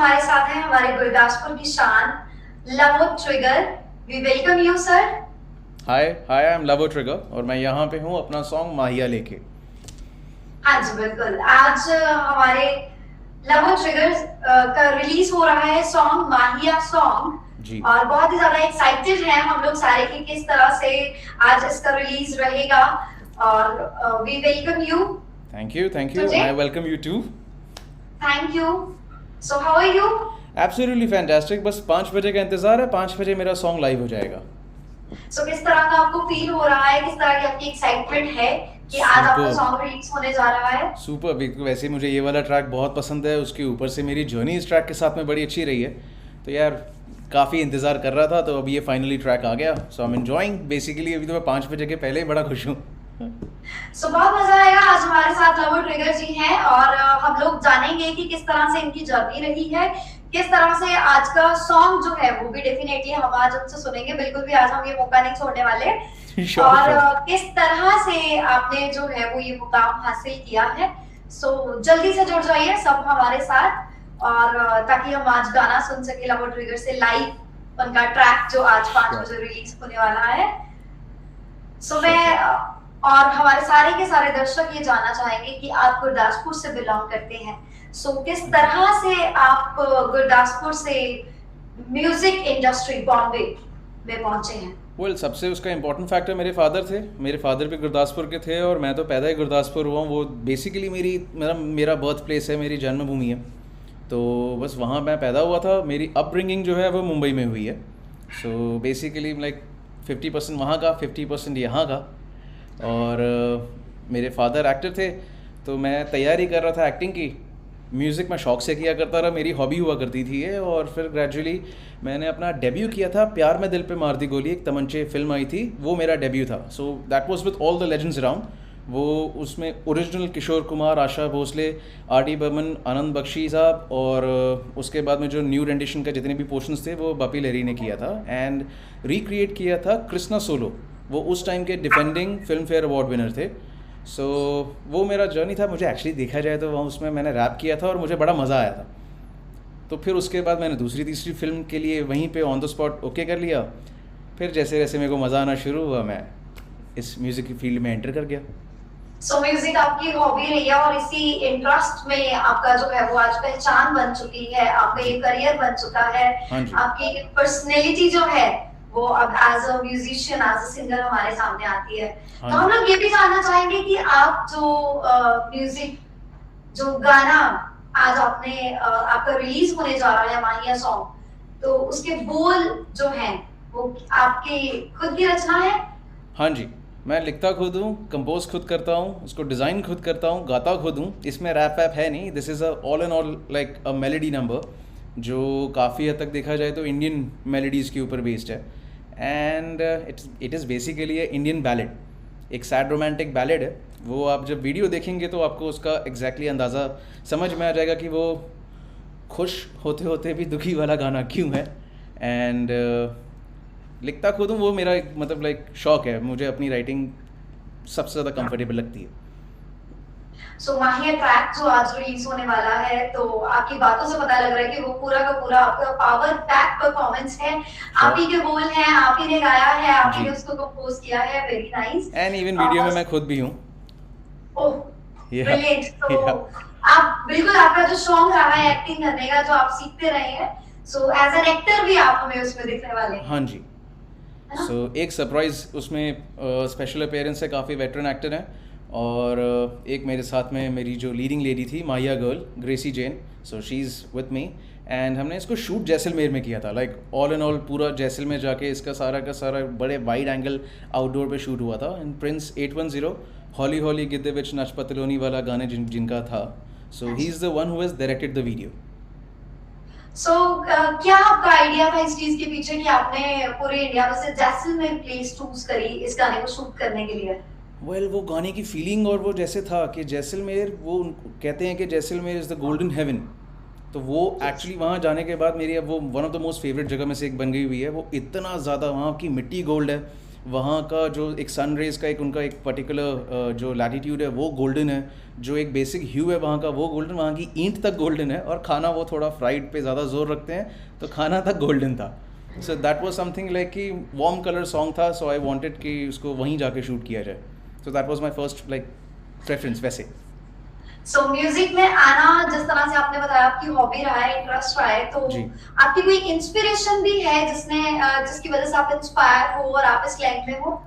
हमारे साथ हैं हमारे गुरदासपुर की शान Lav Trigger. We welcome you sir. Hi hi, I am Lavo Trigger और मैं यहाँ पे हूँ अपना सॉन्ग माहिया लेके। हाँ जी बिल्कुल, आज हमारे लव ट्रिगर का रिलीज हो रहा है सॉन्ग माहिया सॉन्ग। जी और बहुत ही ज्यादा एक्साइटेड हैं हम लोग सारे कि किस तरह से आज इसका रिलीज रहेगा। और we welcome you thank you today. I welcome you to. Thank you. So how are you? Absolutely fantastic. बस 5 बजे का इंतज़ार है, 5 बजे मेरा सॉन्ग लाइव हो जाएगा। सो किस तरह का आपको फील हो रहा है, किस तरह की आपकी एक्साइटमेंट है कि आज आपका सुपर सॉन्ग रिलीज होने जा रहा है? सुपर। वैसे मुझे ये वाला ट्रैक बहुत पसंद है, उसके ऊपर से मेरी जर्नी इस ट्रैक के साथ में बड़ी अच्छी रही है। तो यार काफ़ी इंतज़ार कर रहा था, तो अभी ये फाइनली ट्रैक आ गया। सो आई एम एंजॉइंग बेसिकली। अभी तो मैं 5 बजे के पहले ही बड़ा खुश हूँ। सो बहुत मजा आएगा। आज हमारे साथ लव ट्रिगर जी हैं और हम लोग जानेंगे कि किस तरह से इनकी जर्नी रही है, किस तरह से आज का सॉन्ग जो है वो भी डेफिनेटली हम आज उनसे सुनेंगे। बिल्कुल भी आज हम ये मौका नहीं छोड़ने वाले। श्योर और श्योर। किस तरह से आपने जो है वो ये मुकाम हासिल किया है। सो जल्दी से जुड़ जाइए सब हमारे साथ और ताकि हम आज गाना सुन सके लव ट्रिगर से लाइव उनका ट्रैक जो आज 5 बजे रिलीज होने वाला है। सो मैं और हमारे सारे के सारे दर्शक ये जानना चाहेंगे कि आप गुरदासपुर से बिलोंग करते हैं। सो किस तरह से आप गुरदासपुर से म्यूजिक इंडस्ट्री बॉम्बे में पहुंचे हैं? वेल, सबसे उसका इम्पोर्टेंट फैक्टर मेरे फादर थे। मेरे फादर भी गुरदासपुर के थे और मैं तो पैदा ही गुरदासपुर हुआ हूँ। वो बेसिकली मेरा बर्थ प्लेस है, मेरी जन्मभूमि है। तो बस वहाँ मैं पैदा हुआ था। मेरी अपब्रिंगिंग जो है वो मुंबई में हुई है। सो बेसिकली लाइक 50% वहाँ का, 50% यहाँ का। और मेरे फादर एक्टर थे, तो मैं तैयारी कर रहा था एक्टिंग की। म्यूज़िक मैं शौक से किया करता रहा, मेरी हॉबी हुआ करती थी ये। और फिर ग्रेजुअली मैंने अपना डेब्यू किया था प्यार में दिल पे मार दी गोली, एक तमंचे फिल्म आई थी, वो मेरा डेब्यू था। सो that was with all the legends around. वो उसमें original Kishore Kumar, Asha Bhosle, R D Burman, आनंद बख्शी साहब और उसके बाद में जो न्यू रेंडिशन का जितने भी पोर्शंस थे वो बपी लहरी ने किया था। एंड रिक्रिएट किया था कृष्णा सोलो, वो उस टाइम के defending film fair award winner थे। सो वो मेरा जर्नी था। मुझे एक्चुअली देखा जाए तो वहाँ उसमें मैंने रैप किया था और मुझे बड़ा मज़ा आया था। तो फिर उसके बाद मैंने दूसरी तीसरी फिल्म के लिए वहीं पे ऑन द स्पॉट ओके कर लिया। फिर जैसे जैसे मेरे को मज़ा आना शुरू हुआ, मैं इस म्यूज़िक की फील्ड में एंटर कर गया। सो म्यूजिक आपकी हॉबी रही है और इसी इंटरेस्ट में आपका जो है वो आज पहचान बन चुकी है, आपका ये करियर बन चुका है। हाँ जी। आपकी पर्सनैलिटी जो है वो अब as a musician, as a singer हमारे सामने आती है। हाँ तो हम जी। लोग ये भी जानना चाहेंगे कि आप जो म्यूजिक, जो गाना आज आपका रिलीज होने जा रहा है माहिया सॉन्ग, तो उसके बोल जो हैं वो आपकी खुद की रचना है? हाँ जी, मैं लिखता खुद हूँ, कंपोज खुद करता हूँ, उसको डिज़ाइन खुद करता हूँ, गाता खुद हूँ। इसमें रैप वैप है नहीं। This is a all and all like a melody number, जो काफ़ी हद तक देखा जाए तो इंडियन मेलोडीज़ के ऊपर बेस्ड है। And it is basically A Indian ballad, एक सैड रोमांटिक बैलेड है। वो आप जब वीडियो देखेंगे तो आपको उसका एग्जैक्टली अंदाज़ा समझ में आ जाएगा कि वो खुश होते होते भी दुखी वाला गाना क्यों है। एंड लिखता खुद हूँ, वो मेरा एक मतलब लाइक शौक है। मुझे अपनी राइटिंग सबसे ज़्यादा कंफर्टेबल लगती है। सो माहिया ट्रैक जो आज रिलीज होने वाला है, तो आपकी बातों से पता लग रहा है कि वो पूरा का पूरा आपका पावर पैक परफॉर्मेंस है। आप ही के बोल हैं, आप ही ने गाया है, आप ही जी। ने उसको कंपोज किया है। Very nice. And even video में मैं खुद भी हूँ। ओह या ब्रिलियंट। तो या आप बिल्कुल, आपका जो शौक रहा है एक्टिंग करने का, जो आप सीखते रहे हैं, सो एज एन एक्टर भी आप हमें उसमें दिखने वाले हैं, हाँ जी। है ना? सो एक सरप्राइज़ उसमें स्पेशल अपीयरेंस है, काफ़ी वेटरन एक्टर हैं। और एक मेरे साथ में मेरी जो लीडिंग लेडी थी Mahiya girl, Gracy Jain, so she is with me. And हमने इसको शूट जैसलमेर में किया था, लाइक ऑल एंड ऑल पूरा जैसलमेर जाके इसका सारा का सारा बड़े वाइड एंगल आउटडोर पे शूट हुआ था। इन प्रिंस 810 हॉली हॉली गिद्दे विच नच पतलोनी वाला गाने जिनका था। So he is the one who has directed the video. So क्या आपका आइडिया था इस चीज के पीछे कि आपने पूरे इंडिया में से जैसलमेर प्लेस चूज करी इस गाने को शूट करने के लिए? वेल, वो गाने की फीलिंग और वो जैसे था कि जैसलमेर, वो कहते हैं कि Jaisalmer is the golden haven. तो वो एक्चुअली वहाँ जाने के बाद मेरी अब वो one of the most favourite जगह में से एक बन गई हुई है। वो इतना ज़्यादा, वहाँ की मिट्टी गोल्ड है, वहाँ का जो एक सन रेज का एक उनका एक पर्टिकुलर जो लैटिट्यूड है वो गोल्डन है, जो एक बेसिक ह्यू है वहाँ का वो गोल्डन, वहाँ की ईंट तक गोल्डन है, और खाना वो थोड़ा फ्राइड पे ज़्यादा जोर रखते हैं, तो खाना तक गोल्डन था। सो दैट वाज समथिंग लाइक कि वार्म कलर सॉन्ग था, सो आई वांटेड कि उसको वहीं जाके शूट किया जाए। So that was my first like preference वैसे। सो म्यूजिक में आना, जिस तरह से आपने बताया आपकी हॉबी रहा है, इंटरेस्ट रहा है, तो जी। आपकी कोई इंस्पिरेशन भी है जिसकी वजह से आप इंस्पायर हो और आप इस लाइन में हो?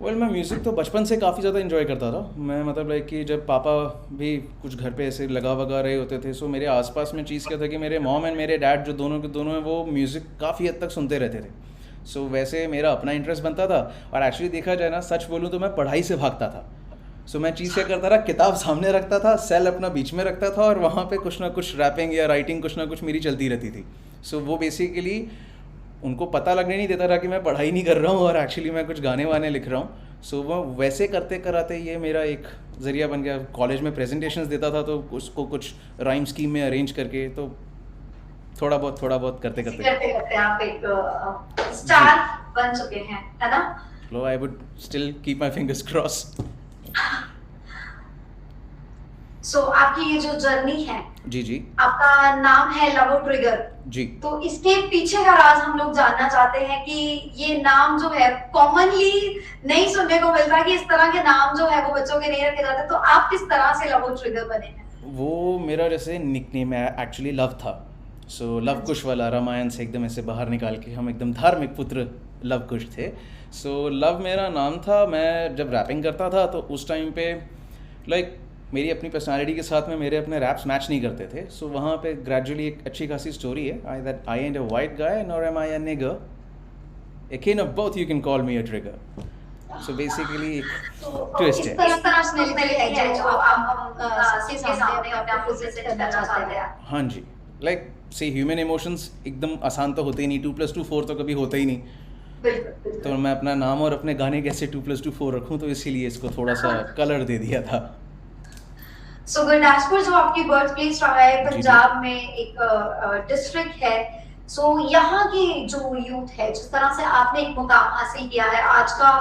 वेल मैं म्यूज़िक तो बचपन से काफ़ी ज़्यादा इन्जॉय करता था। मैं मतलब लाइक कि जब पापा भी कुछ घर पे ऐसे लगा वगा रहे होते थे, सो मेरे आसपास में चीज़ क्या था कि मेरे मॉम एंड मेरे डैड जो दोनों के दोनों हैं वो म्यूज़िक काफ़ी हद तक सुनते रहते थे। सो वैसे मेरा अपना इंटरेस्ट बनता था, और एक्चुअली देखा जाए ना, सच बोलूँ तो मैं पढ़ाई से भागता था। सो मैं चीज़ क्या करता था, किताब सामने रखता था, सेल अपना बीच में रखता था, और वहाँ पे कुछ ना कुछ रैपिंग या राइटिंग कुछ ना कुछ मेरी चलती रहती थी। सो वो बेसिकली उनको पता लगने नहीं देता था कि मैं पढ़ाई नहीं कर रहा हूँ और एक्चुअली मैं कुछ गाने वाने लिख रहा हूँ। सो वो वैसे करते कराते ये मेरा एक ज़रिया बन गया। कॉलेज में प्रेजेंटेशंस देता था तो उसको कुछ राइम स्कीम में अरेंज करके, तो थोड़ा बहुत करते करते करते करते आप एक जी। स्टार बन चुके हैं, है ना? लो I would still keep my fingers cross. So आपकी ये जो जर्नी है, जी जी आपका नाम है लवो ट्रिगर, जी। तो इसके पीछे का राज हम लोग जानना चाहते हैं कि ये नाम जो है कॉमनली नहीं सुनने को मिलता कि इस तरह के नाम जो है वो बच्चों के नहीं रखे जाते, तो आप किस तरह से लवो ट्रिगर बने हैं? वो मेरा जैसे निकनेम है एक्चुअली लव था। सो लव कुश वाला, रामायण से एकदम ऐसे बाहर निकाल के हम एकदम धार्मिक पुत्र लव कुश थे। सो लव मेरा नाम था। मैं जब रैपिंग करता था तो उस टाइम पे लाइक मेरी अपनी पर्सनालिटी के साथ में मेरे अपने रैप्स मैच नहीं करते थे। सो वहाँ पे ग्रेजुअली एक अच्छी खासी स्टोरी है, I that I and a white guy nor am I a nigger, a kin of both you can call me a trigger. So basically एक ट्विस्ट है। इस तरह से personality है जो आप सबके सामने अपने आप को present करना चाहते हैं। हाँ जी, लाइक से ह्यूमन इमोशंस एकदम आसान तो होते ही नहीं, 2+2=4 तो कभी होता ही नहीं। बिल्कुल। तो मैं अपना नाम और अपने गाने कैसे 2+2=4 रखूं, तो इसीलिए इसको थोड़ा सा कलर दे दिया था। सो गुरदासपुर जो आपकी बर्थ प्लेस रहा है जी जी पंजाब में, एक डिस्ट्रिक्ट है, सो यहाँ की जो यूथ है, जिस तरह से आपने एक मुकाम हासिल किया है, आज का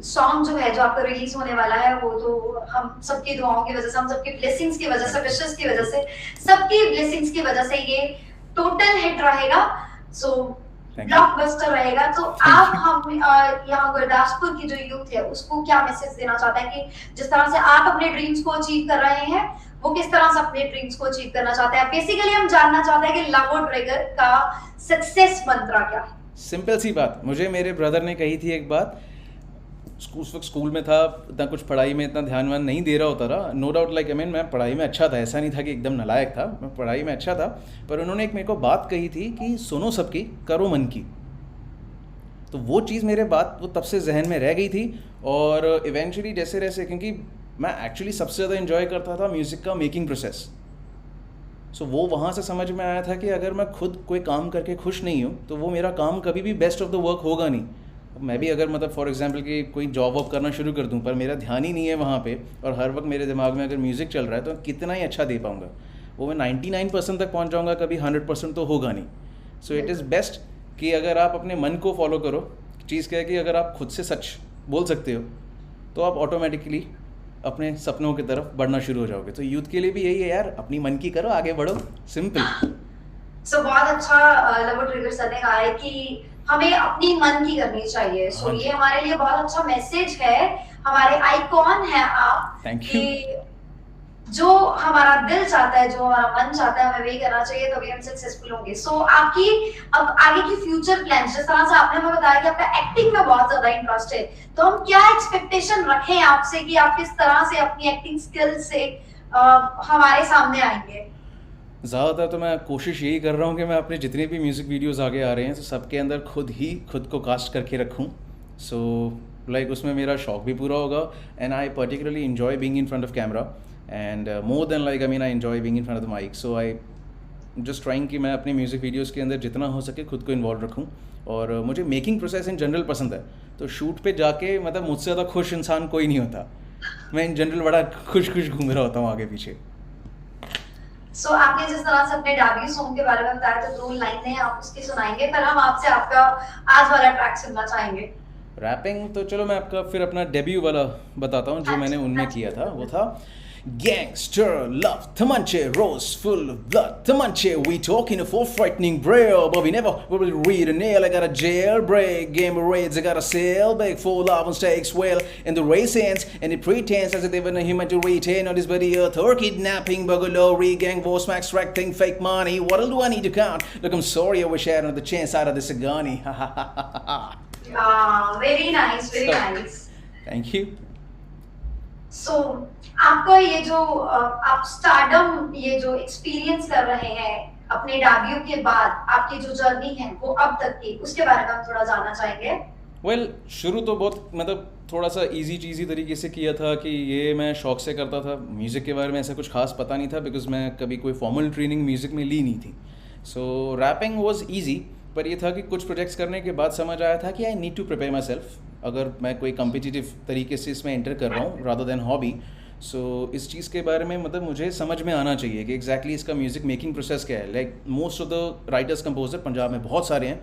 सॉन्ग जो है जो आपका रिलीज होने वाला है, वो तो हम सबकी दुआओं की वजह से, हम सबकी ब्लेसिंग्स की वजह से, विशेस की वजह से, सबकी ब्लेसिंग्स की वजह से ये टोटल हिट रहेगा, सो थैंक यू ब्लॉकबस्टर रहेगा। तो आप हम यहाँ गुरदासपुर की जो यूथ है उसको क्या मैसेज देना चाहते हैं कि जिस तरह से आप अपने ड्रीम्स को अचीव कर रहे हैं, वो किस तरह से अपने ड्रीम्स को अचीव करना चाहते हैं? बेसिकली हम जानना चाहते हैं कि लव और ट्रिगर का सक्सेस मंत्र क्या है? सिंपल सी बात मुझे मेरे ब्रदर ने कही थी एक बात। उस वक्त स्कूल में था, इतना कुछ पढ़ाई में इतना ध्यान वान नहीं दे रहा होता था। No doubt like I mean मैं पढ़ाई में अच्छा था, ऐसा नहीं था कि एकदम नालायक था, मैं पढ़ाई में अच्छा था। पर उन्होंने एक मेरे को बात कही थी कि सुनो सबकी, करो मन की। तो वो चीज़ मेरे बात वो तब से जहन में रह गई थी। और इवेंचुअली जैसे जैसे, क्योंकि मैं एक्चुअली सबसे ज़्यादा इन्जॉय करता था म्यूज़िक का मेकिंग प्रोसेस। सो वो वहाँ से समझ में आया था कि अगर मैं खुद कोई काम करके खुश नहीं हूँ तो वो मेरा काम कभी भी बेस्ट ऑफ द वर्क होगा नहीं। मैं भी अगर मतलब फॉर एग्जांपल कि कोई जॉब वॉब करना शुरू कर दूं पर मेरा ध्यान ही नहीं है वहाँ पे, और हर वक्त मेरे दिमाग में अगर म्यूज़िक चल रहा है, तो कितना ही अच्छा दे पाऊँगा? वो मैं 99% तक पहुँच जाऊँगा, कभी 100% तो होगा नहीं। सो इट इज़ बेस्ट कि अगर आप अपने मन को फॉलो करो। चीज़ क्या है कि अगर आप खुद से सच बोल सकते हो तो आप ऑटोमेटिकली अपने सपनों की तरफ बढ़ना शुरू हो जाओगे। तो यूथ के लिए भी यही है यार, अपनी मन की करो, आगे बढ़ो, सिंपल। सो बहुत अच्छा लव और ट्रिगर सर ने कहा है कि हमें अपनी मन की करनी चाहिए। सो हाँ ये जी, हमारे लिए बहुत अच्छा मैसेज है, हमारे आइकॉन है आप, थैंक यू। कि जो हमारा दिल चाहता है, जो हमारा मन चाहता है, हमें वही करना चाहिए, तभी हम सक्सेसफुल होंगे। सो आपकी अब आगे की फ्यूचर प्लान्स, जिस तरह से आपने हमें बताया कि आपका एक्टिंग में बहुत ज्यादा इंटरेस्ट है, तो हम क्या एक्सपेक्टेशन रखें आपसे कि आप किस तरह से अपनी एक्टिंग स्किल से हमारे सामने आएंगे? ज़्यादातर तो मैं कोशिश यही कर रहा हूँ कि मैं अपने जितने भी म्यूज़िक वीडियोस आगे आ रहे हैं तो सबके अंदर खुद को कास्ट करके रखूँ। सो लाइक उसमें मेरा शौक भी पूरा होगा, and I particularly enjoy being in front of camera, and more than like I mean I enjoy being in front of the mic. So I just trying कि मैं अपने म्यूज़िक वीडियोस के अंदर जितना हो सके खुद को इन्वॉल्व रखूँ। और मुझे मेकिंग प्रोसेस इन जनरल पसंद है, तो शूट पे जाके मतलब मुझसे ज़्यादा खुश इंसान कोई नहीं होता। मैं इन जनरल बड़ा खुश घूम रहा होता हूँ आगे पीछे। सो आपने जिस तरह से अपने डेब्यू सॉन्ग के बारे में बताया, तो 2 लाइनें आप उसकी सुनाएंगे, फिर हम आपसे आपका आज वाला ट्रैक सुनना चाहेंगे। रैपिंग तो चलो मैं आपका फिर अपना डेब्यू वाला बताता हूँ जो हाँ मैंने जी, उनमें हाँ जी, किया था। वो बिल्कुल। था Gangster love, Tamanche rose full of blood. Tamanche, we talking for frightening braille, but we never will read a nail. I got a jailbreak, game of raids, I got a sail back, full of mistakes, well, and the race ends, and it pretends as if they were a human to retain on this body earth, or kidnapping, burglary, gang war, smack, extracting fake money. What all do I need to count? Look, I'm sorry, I wish I had another chance out of this agony. Ha ha ha ha ha. Very nice, very So, nice. thank you. सो आपका ये जो आप stardom ये जो experience कर रहे हैं अपने डेब्यू के बाद, आपकी जो जर्नी है वो अब तक की, उसके बारे में हम थोड़ा जानना चाहेंगे। वेल शुरू तो बहुत मतलब थोड़ा सा इजी चीज़ी तरीके से किया था कि ये मैं शौक से करता था। म्यूज़िक के बारे में ऐसा कुछ खास पता नहीं था बिकॉज मैं कभी कोई फॉर्मल ट्रेनिंग म्यूज़िक में ली नहीं थी। सो रैपिंग वाज इजी, पर ये था कि कुछ प्रोजेक्ट्स करने के बाद समझ आया था कि I need to prepare myself. अगर मैं कोई कम्पिटिटिव तरीके से इसमें एंटर कर रहा हूँ रादर देन हॉबी, सो इस चीज़ के बारे में मतलब मुझे समझ में आना चाहिए कि एग्जैक्टली इसका म्यूज़िक मेकिंग प्रोसेस क्या है। Like most of the writers composer Punjab में बहुत सारे हैं,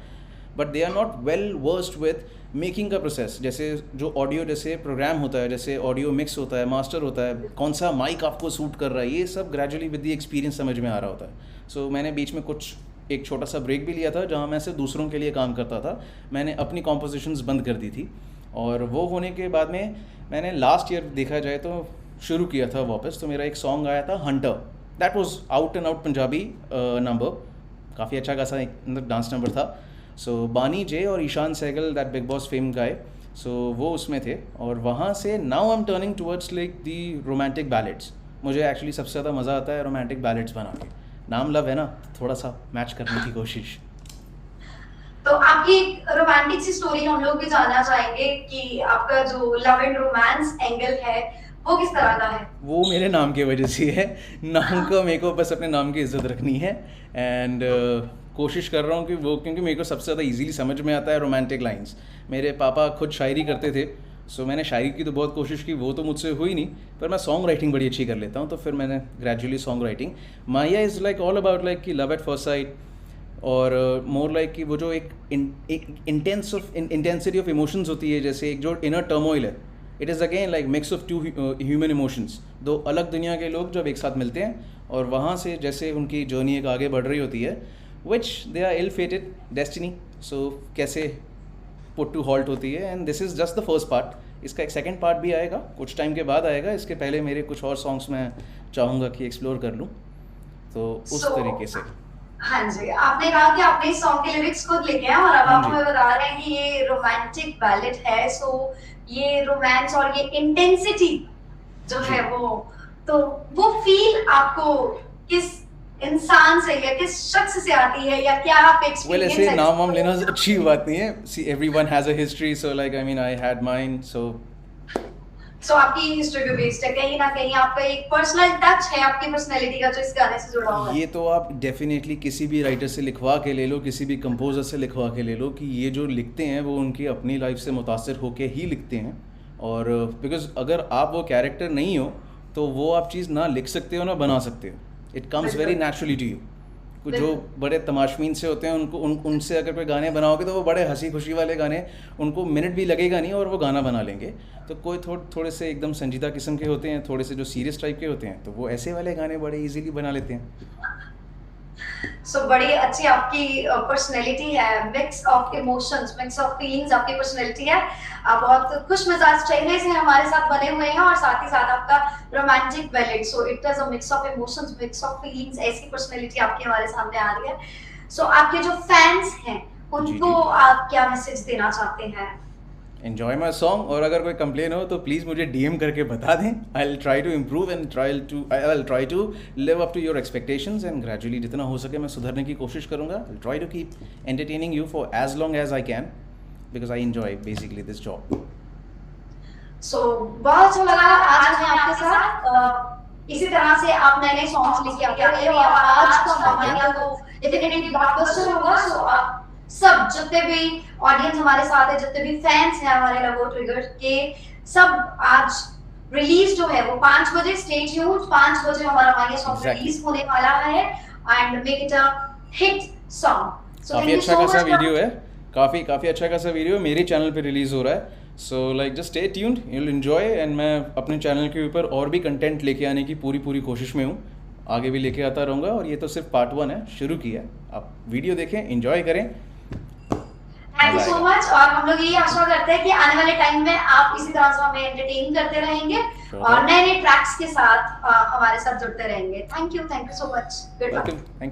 but they are not well versed with making का प्रोसेस। जैसे जो ऑडियो जैसे प्रोग्राम होता है, जैसे ऑडियो मिक्स होता है, मास्टर होता है, कौन सा माइक आपको सूट कर रहा है, ये सब ग्रेजुअली विद द एक्सपीरियंस समझ में आ रहा होता है। सो मैंने बीच में कुछ एक छोटा सा ब्रेक भी लिया था जहाँ मैं सिर्फ दूसरों के लिए काम करता था। मैंने अपनी कॉम्पोजिशंस बंद कर दी थी, और वो होने के बाद में मैंने लास्ट ईयर देखा जाए तो शुरू किया था वापस। तो मेरा एक सॉन्ग आया था Hunter, that was out and out Punjabi number, काफ़ी अच्छा खासा एक मतलब डांस नंबर था। सो बानी जे और Ishaan Sehgal, that Bigg Boss fame guy, so वो उसमें थे। और वहाँ से now I am turning towards like the romantic ballads. मुझे एक्चुअली सबसे ज़्यादा मज़ा आता है रोमांटिक बैलेड्स बना के। नाम लव है ना, तो थोड़ा सा मैच करने की कोशिश। तो आपकी रोमांटिक सी स्टोरी हम लोग भी जानना चाहेंगे कि आपका जो लव एंड रोमांस एंगल है वो किस तरह का है। वो मेरे नाम की वजह से है। नाम को मेरे को बस अपने नाम की इज्जत रखनी है, एंड कोशिश कर रहा हूँ कि वो, क्योंकि मेरे को सबसे ज़्यादा इजीली समझ में आता है रोमांटिक लाइंस। मेरे पापा खुद शायरी करते थे, सो मैंने शायरी की तो बहुत कोशिश की, वो तो मुझसे हुई नहीं, पर मैं सॉन्ग राइटिंग बड़ी अच्छी कर लेता हूँ। तो फिर मैंने gradually song writing, Maya is like all about like कि लव एट फर्स्ट साइट, और मोर लाइक कि वो जो एक इंटेंसिटी ऑफ इमोशंस होती है, जैसे एक जो इनर टर्मोइल है, it is again like mix of two human emotions. दो अलग दुनिया के लोग जब एक साथ मिलते हैं और वहाँ से जैसे उनकी जर्नी एक आगे बढ़ रही होती है, विच दे आर इल फेटेड डेस्टिनी, सो कैसे पुट टू हॉल्ट होती है। And this is just the first part. इसका एक सेकेंड पार्ट भी आएगा, कुछ टाइम के बाद आएगा। इसके पहले मेरे कुछ और सॉन्ग्स मैं चाहूँगा कि एक्सप्लोर कर लूँ, तो उस तरीके से। हाँ जी, आपने कहा कि आपने इस सॉन्ग के लिरिक्स खुद लिखे हैं और अब हाँ आप जी। हमें बता रहे हैं कि ये रोमांटिक बैलेड है। सो ये रोमांस और ये इंटेंसिटी जो जी। है वो फील आपको किस इंसान से या किस शख्स से आती है, या क्या आप वेल एक्सपीरियंस ऐसे है नाम वाम जिसको- लेना अच्छी बात नहीं है। See everyone has a history, so like I mean I had mine, so आपकी हिस्ट्री पे बेस्ड है, कहीं ना कहीं आपका एक पर्सनल टच है आपकी पर्सनैलिटी का जो इस गाने से जुड़ा हुआ है। ये तो आप डेफिनेटली किसी भी राइटर से लिखवा के ले लो, किसी भी कंपोजर से लिखवा के ले लो, कि ये जो लिखते हैं वो उनकी अपनी लाइफ से मुतासर होके ही लिखते हैं। और बिकॉज अगर आप वो कैरेक्टर नहीं हो तो वो आप चीज़ ना लिख सकते हो ना बना सकते हो। It comes very naturally to you. कुछ जो बड़े तमाशबीन से होते हैं उनको उनसे अगर कोई गाने बनाओगे तो वो बड़े हंसी खुशी वाले गाने, उनको मिनट भी लगेगा नहीं और वो गाना बना लेंगे। तो कोई थोड़े से एकदम संजीदा किस्म के होते हैं, थोड़े से जो सीरियस टाइप के होते हैं, तो वो ऐसे वाले गाने बड़े इजीली बना लेते हैं। सो बड़ी अच्छी आपकी पर्सनैलिटी है, mix of emotions, mix of feelings आपकी पर्सनैलिटी है। आप बहुत खुश मिजाज चेहरे से हमारे साथ बने हुए हैं, और साथ ही साथ आपका romantic ballad, so it is a mix of emotions, mix of feelings, ऐसी पर्सनैलिटी आपकी हमारे सामने आ रही है। सो आपके जो फैंस हैं उनको आप क्या मैसेज देना चाहते हैं? एन्जॉय माई सॉन्ग, और अगर कोई कंप्लेन हो तो प्लीज़ मुझे डीएम करके बता दें। I will try to improve and I will try to live up to your expectations, and gradually जितना हो सके मैं सुधरने की कोशिश करूँगा। I will try to keep entertaining you for as long as I can, because I enjoy basically this job. So बहुत अच्छा लगा आज हमें आपके साथ। इसी तरह से आप नए नए सॉन्ग्स लेके आते रहिए, और आज का हमारा तो डेफिनेटली ब्लॉकबस्टर होगा। सो आप सब जितने भी ऑडियंस हमारे साथ है, जितने भी फैंस हैं हमारे लव ट्रिगर के, सब आज रिलीज जो है वो 5 बजे, स्टे ट्यून्ड, 5 बजे हमारा माय सॉन्ग Exactly. रिलीज होने वाला है and make it a hit song. So काफ़ी अच्छा खासा वीडियो है, काफ़ी अच्छा खासा वीडियो है, मेरे चैनल पे रिलीज़ हो रहा है। So like just stay tuned, you will enjoy. And मैं अपने चैनल के ऊपर और भी कंटेंट लेके आने की पूरी कोशिश में हूँ, आगे भी लेके आता रहूँगा। और ये तो सिर्फ पार्ट 1 है, शुरू किया है। आप वीडियो देखें, एंजॉय करें। Thank you so much. और हम लोग यही आशा करते हैं कि आने वाले टाइम में आप इसी तरह से हमें एंटरटेन करते रहेंगे और नए नए ट्रैक्स के साथ हमारे साथ जुड़ते रहेंगे। Thank you so much. Good luck. Thank you.